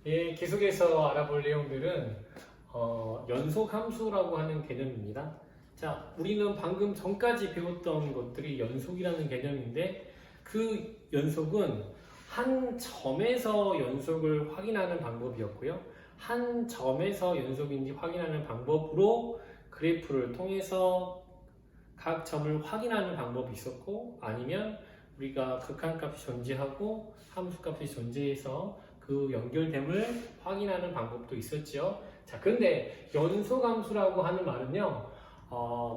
예, 계속해서 알아볼 내용들은 연속함수라고 하는 개념입니다. 자, 우리는 방금 전까지 배웠던 것들이 연속이라는 개념인데 그 연속은 한 점에서 연속을 확인하는 방법이었고요. 한 점에서 연속인지 확인하는 방법으로 그래프를 통해서 각 점을 확인하는 방법이 있었고, 아니면 우리가 극한값이 존재하고 함수값이 존재해서 그 연결됨을 확인하는 방법도 있었죠. 자, 근데 연속함수라고 하는 말은요,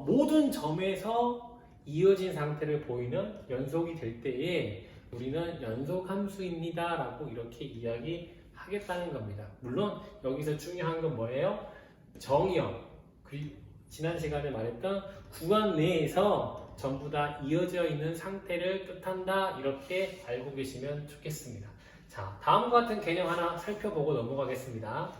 모든 점에서 이어진 상태를 보이는 연속이 될 때에 우리는 연속함수입니다 라고 이렇게 이야기하겠다는 겁니다. 물론 여기서 중요한 건 뭐예요? 정의형, 그리고 지난 시간에 말했던 구간 내에서 전부 다 이어져 있는 상태를 뜻한다, 이렇게 알고 계시면 좋겠습니다. 자, 다음과 같은 개념 하나 살펴보고 넘어가겠습니다.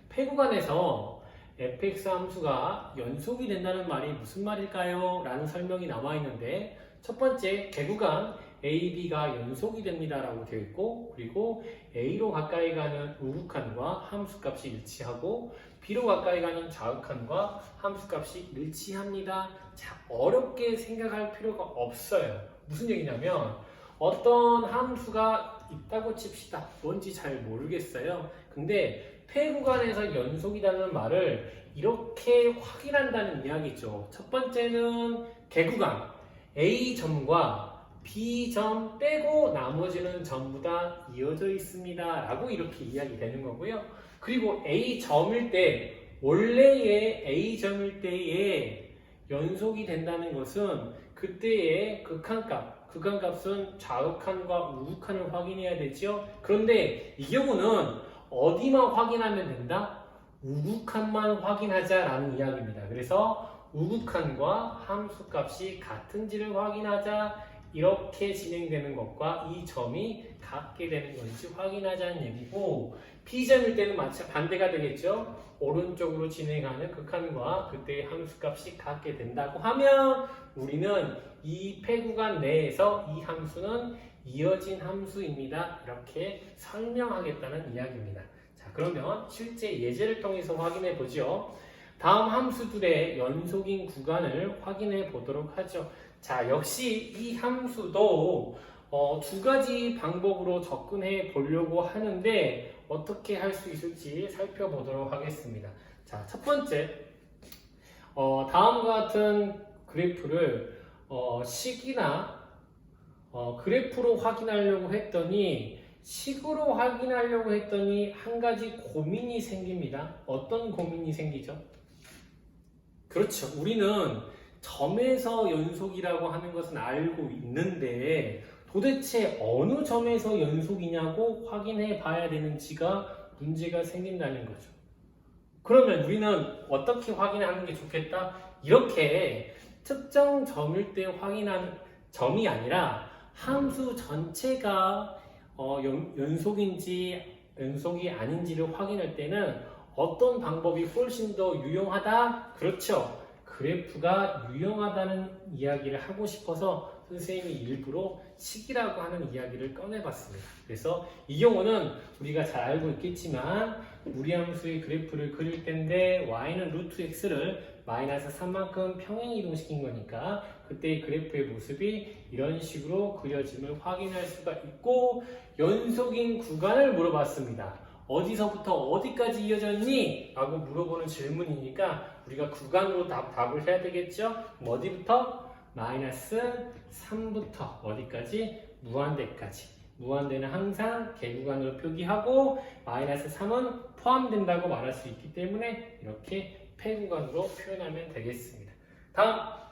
폐구간에서 fx 함수가 연속이 된다는 말이 무슨 말일까요? 라는 설명이 나와 있는데, 첫 번째, 개구간 AB가 연속이 됩니다 라고 되어 있고, 그리고 A로 가까이 가는 우극한과 함수값이 일치하고 B로 가까이 가는 좌극한과 함수값이 일치합니다. 자, 어렵게 생각할 필요가 없어요. 무슨 얘기냐면 어떤 함수가 있다고 칩시다. 뭔지 잘 모르겠어요. 근데 폐구간에서 연속이라는 말을 이렇게 확인한다는 이야기죠. 첫 번째는 개구간 A점과 B점 빼고 나머지는 전부 다 이어져 있습니다 라고 이렇게 이야기되는 거고요. 그리고 A점일 때, 원래의 A점일 때에 연속이 된다는 것은 그때의 극한값은 좌극한과 우극한을 확인해야 되죠. 그런데 이 경우는 어디만 확인하면 된다? 우극한만 확인하자라는 이야기입니다. 그래서 우극한과 함수값이 같은지를 확인하자, 이렇게 진행되는 것과 이 점이 같게 되는 건지 확인하자는 얘기고, B점일 때는 마치 반대가 되겠죠. 오른쪽으로 진행하는 극한과 그때의 함수값이 같게 된다고 하면 우리는 이 폐구간 내에서 이 함수는 이어진 함수입니다, 이렇게 설명하겠다는 이야기입니다. 자, 그러면 실제 예제를 통해서 확인해 보죠. 다음 함수들의 연속인 구간을 확인해 보도록 하죠. 자, 역시 이 함수도 두 가지 방법으로 접근해 보려고 하는데 어떻게 할 수 있을지 살펴보도록 하겠습니다. 자, 첫 번째, 다음과 같은 그래프를 식이나 그래프로 확인하려고 했더니, 식으로 확인하려고 했더니 한 가지 고민이 생깁니다. 어떤 고민이 생기죠? 그렇죠. 우리는 점에서 연속이라고 하는 것은 알고 있는데 도대체 어느 점에서 연속이냐고 확인해 봐야 되는지가 문제가 생긴다는 거죠. 그러면 우리는 어떻게 확인하는 게 좋겠다? 이렇게 특정 점일 때 확인하는 점이 아니라 함수 전체가 연속인지 연속이 아닌지를 확인할 때는 어떤 방법이 훨씬 더 유용하다? 그렇죠. 그래프가 유용하다는 이야기를 하고 싶어서 선생님이 일부러 식이라고 하는 이야기를 꺼내봤습니다. 그래서 이 경우는 우리가 잘 알고 있겠지만 무리함수의 그래프를 그릴 텐데 y는 루트 x를 마이너스 3만큼 평행 이동시킨 거니까 그때의 그래프의 모습이 이런 식으로 그려짐을 확인할 수가 있고, 연속인 구간을 물어봤습니다. 어디서부터 어디까지 이어졌니? 라고 물어보는 질문이니까 우리가 구간으로 답을 해야 되겠죠? 어디부터? 마이너스 3부터 어디까지? 무한대까지. 무한대는 항상 개구간으로 표기하고 마이너스 3은 포함된다고 말할 수 있기 때문에 이렇게 폐구간으로 표현하면 되겠습니다. 다음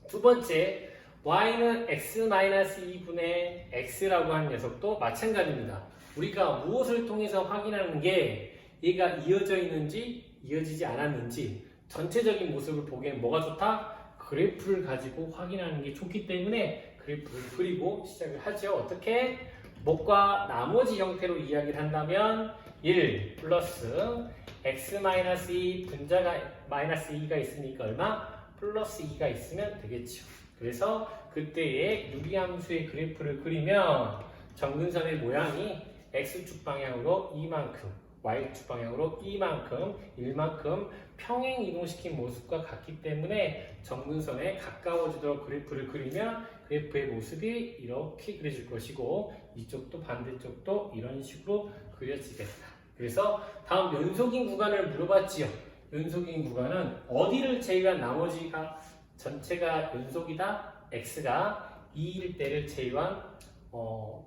두 번째, y는 x-2분의 x라고 하는 녀석도 마찬가지입니다. 우리가 무엇을 통해서 확인하는 게 얘가 이어져 있는지 이어지지 않았는지 전체적인 모습을 보기엔 뭐가 좋다? 그래프를 가지고 확인하는 게 좋기 때문에 그래프를 그리고 시작을 하죠. 어떻게? 목과 나머지 형태로 이야기를 한다면 1 플러스 x-2 분자가 마이너스 2가 있으니까 얼마? 플러스 2가 있으면 되겠죠. 그래서 그때의 유리함수의 그래프를 그리면 점근선의 모양이 x축 방향으로 이만큼, y축 방향으로 이만큼, 1만큼 평행 이동시킨 모습과 같기 때문에 정근선에 가까워지도록 그래프를 그리면 그래프의 모습이 이렇게 그려질 것이고 이쪽도 반대쪽도 이런 식으로 그려지겠다. 그래서 다음 연속인 구간을 물어봤지요. 연속인 구간은 어디를 제외한 나머지가 전체가 연속이다. x가 2일 때를 제외한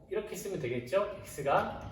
이렇게 쓰면 되겠죠. x가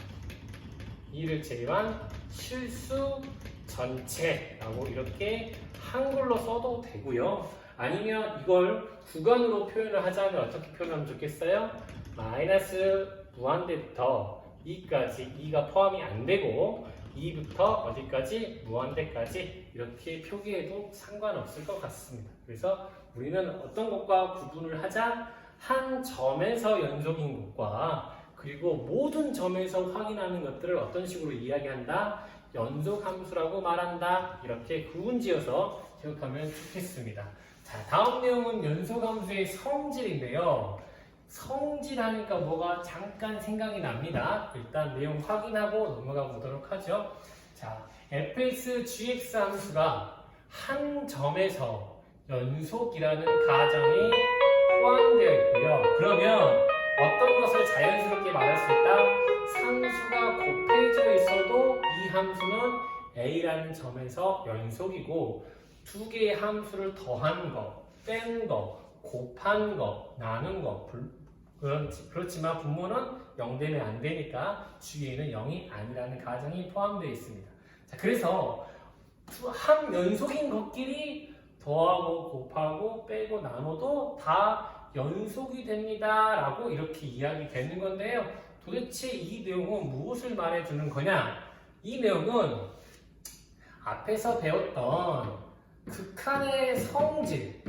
2를 제외한 실수 전체라고 이렇게 한글로 써도 되고요. 아니면 이걸 구간으로 표현을 하자면 어떻게 표현하면 좋겠어요? 마이너스 무한대부터 2까지 2가 포함이 안 되고 2부터 어디까지? 무한대까지 이렇게 표기해도 상관없을 것 같습니다. 그래서 우리는 어떤 것과 구분을 하자? 한 점에서 연속인 것과 그리고 모든 점에서 확인하는 것들을 어떤 식으로 이야기한다? 연속함수라고 말한다. 이렇게 구분지어서 기억하면 좋겠습니다. 자, 다음 내용은 연속함수의 성질인데요. 성질하니까 뭐가 잠깐 생각이 납니다. 일단 내용 확인하고 넘어가 보도록 하죠. 자, fx, gx 함수가 한 점에서 연속이라는 가정이 포함되어 있고요. 그러면 어떤 것을 자연스럽게 말할 수 있다? 상수가 곱해져 있어도 이 함수는 a라는 점에서 연속이고 두 개의 함수를 더한 거, 뺀 거, 곱한 거, 나눈 거 그렇지만 분모는 0 되면 안 되니까 주위에는 0이 아니라는 가정이 포함되어 있습니다. 자, 그래서 한 연속인 것끼리 더하고 곱하고 빼고 나눠도 다 연속이 됩니다 라고 이렇게 이야기 되는 건데요. 도대체 이 내용은 무엇을 말해주는 거냐? 이 내용은 앞에서 배웠던 극한의 성질의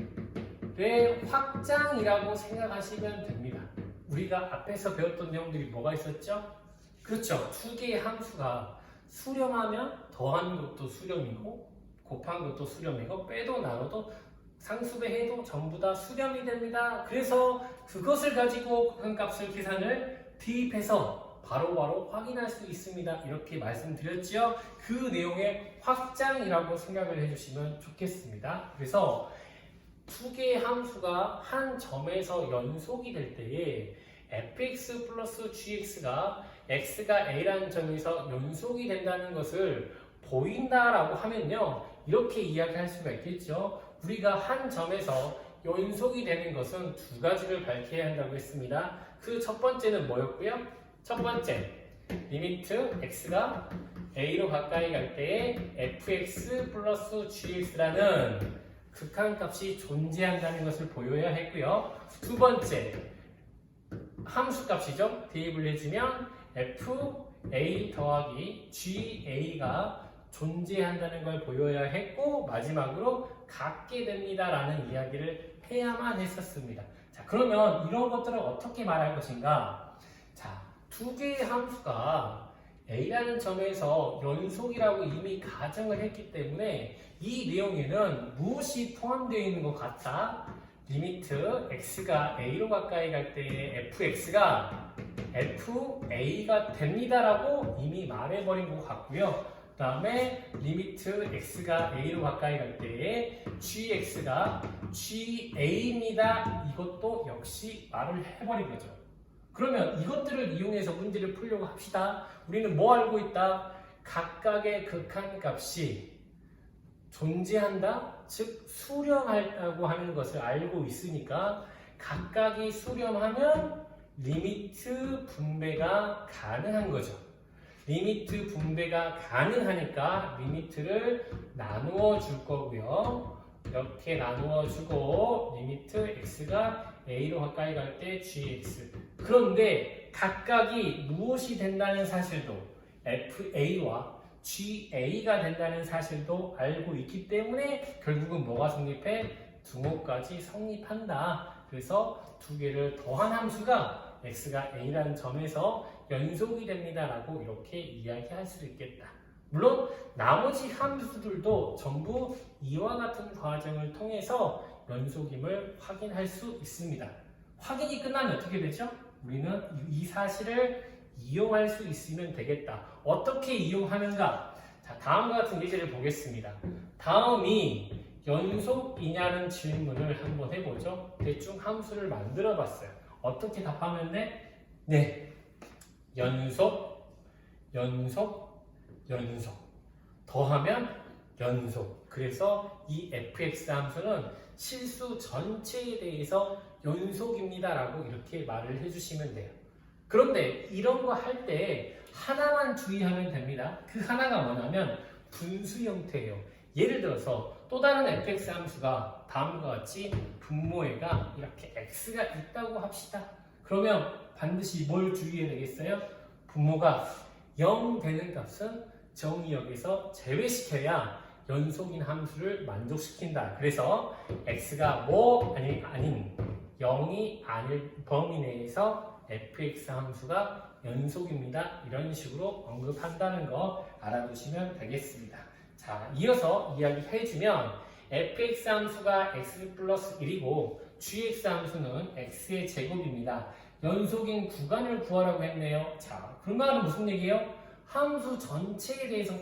확장이라고 생각하시면 됩니다. 우리가 앞에서 배웠던 내용들이 뭐가 있었죠? 그렇죠. 두 개의 함수가 수렴하면 더하는 것도 수렴이고 곱한 것도 수렴이고 빼도 나눠도 상수배해도 전부 다 수렴이 됩니다. 그래서 그것을 가지고 극한값을 계산을 대입해서 바로바로 확인할 수 있습니다. 이렇게 말씀드렸죠. 그 내용의 확장이라고 생각을 해주시면 좋겠습니다. 그래서 두 개의 함수가 한 점에서 연속이 될 때에 fx 플러스 gx가 x가 a라는 점에서 연속이 된다는 것을 보인다라고 하면요. 이렇게 이야기할 수가 있겠죠. 우리가 한 점에서 연속이 되는 것은 두 가지를 밝혀야 한다고 했습니다. 그 첫 번째는 뭐였고요? 첫 번째, 리미트 x가 a로 가까이 갈 때에 fx 플러스 gx라는 극한값이 존재한다는 것을 보여야 했고요. 두 번째, 함수값이죠. 대입을 해주면 fa 더하기 ga가 존재한다는 걸 보여야 했고 마지막으로 같게 됩니다 라는 이야기를 해야만 했었습니다. 자, 그러면 이런 것들을 어떻게 말할 것인가? 자, 두 개의 함수가 a라는 점에서 연속이라고 이미 가정을 했기 때문에 이 내용에는 무엇이 포함되어 있는 것 같다? 리미트 x가 a로 가까이 갈 때의 fx가 fa가 됩니다 라고 이미 말해버린 것 같고요. 그 다음에 리미트 x가 a로 가까이 갈 때에 gx가 ga입니다. 이것도 역시 말을 해버린 거죠. 그러면 이것들을 이용해서 문제를 풀려고 합시다. 우리는 뭐 알고 있다? 각각의 극한값이 존재한다? 즉 수렴한다고 하는 것을 알고 있으니까 각각이 수렴하면 리미트 분배가 가능한 거죠. 리미트 분배가 가능하니까 리미트를 나누어 줄 거고요. 이렇게 나누어 주고 리미트 x가 a로 가까이 갈 때 gx. 그런데 각각이 무엇이 된다는 사실도 fa와 ga가 된다는 사실도 알고 있기 때문에 결국은 뭐가 성립해? 등호까지 성립한다. 그래서 두 개를 더한 함수가 x가 a라는 점에서 연속이 됩니다 라고 이렇게 이야기할 수 있겠다. 물론 나머지 함수들도 전부 이와 같은 과정을 통해서 연속임을 확인할 수 있습니다. 확인이 끝나면 어떻게 되죠? 우리는 이 사실을 이용할 수 있으면 되겠다. 어떻게 이용하는가? 자, 다음과 같은 예제를 보겠습니다. 다음이 연속이냐는 질문을 한번 해보죠. 대충 함수를 만들어 봤어요. 어떻게 답하면 돼? 네. 연속, 연속, 연속. 더하면 연속. 그래서 이 fx 함수는 실수 전체에 대해서 연속입니다 라고 이렇게 말을 해주시면 돼요. 그런데 이런 거 할 때 하나만 주의하면 됩니다. 그 하나가 뭐냐면 분수 형태예요. 예를 들어서 또 다른 fx 함수가 다음과 같이 분모에가 이렇게 x가 있다고 합시다. 그러면 반드시 뭘 주의해야 되겠어요? 분모가 0 되는 값은 정의역에서 제외시켜야 연속인 함수를 만족시킨다. 그래서 x가 아닌 0이 아닐 범위 내에서 fx 함수가 연속입니다. 이런 식으로 언급한다는 거 알아두시면 되겠습니다. 자, 이어서 이야기해주면 fx 함수가 x 플러스 1이고 gx 함수는 x의 제곱입니다. 연속인 구간을 구하라고 했네요. 자, 그 말은 무슨 얘기예요? 함수 전체에 대해서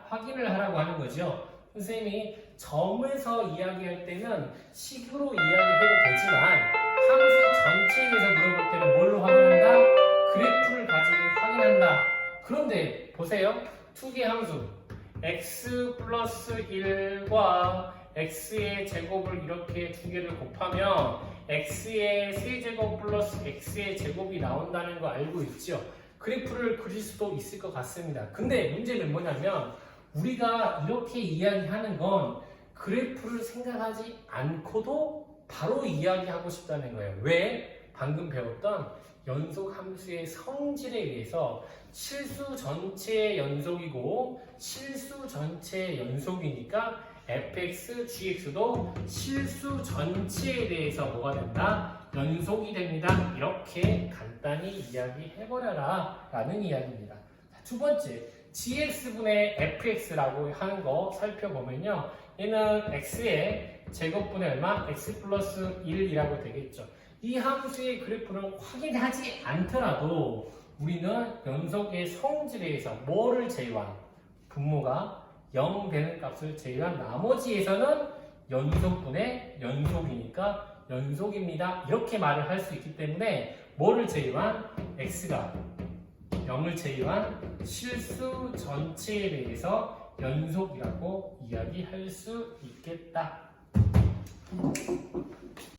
확인을 하라고 하는 거죠. 선생님이 점에서 이야기할 때는 식으로 이야기해도 되지만 함수 전체에 대해서 물어볼 때는 뭘로 확인한다? 그래프를 가지고 확인한다. 그런데 보세요. 두 개 함수 x 플러스 1과 x의 제곱을 이렇게 두 개를 곱하면 x의 세제곱 플러스 x의 제곱이 나온다는 거 알고 있죠? 그래프를 그릴 수도 있을 것 같습니다. 근데 문제는 뭐냐면 우리가 이렇게 이야기하는 건 그래프를 생각하지 않고도 바로 이야기하고 싶다는 거예요. 왜? 방금 배웠던 연속 함수의 성질에 의해서 실수 전체의 연속이고 실수 전체의 연속이니까 fx, gx도 실수 전체에 대해서 뭐가 된다? 연속이 됩니다. 이렇게 간단히 이야기해버려라 라는 이야기입니다. 자, 두 번째, gx분의 fx라고 하는 거 살펴보면요. 얘는 x의 제곱분의 얼마? x 플러스 1이라고 되겠죠. 이 함수의 그래프를 확인하지 않더라도 우리는 연속의 성질에 의해서 뭐를 제외한? 분모가 0 되는 값을 제외한 나머지에서는 연속분의 연속이니까 연속입니다. 이렇게 말을 할 수 있기 때문에 뭐를 제외한? x가 0을 제외한 실수 전체에 대해서 연속이라고 이야기할 수 있겠다.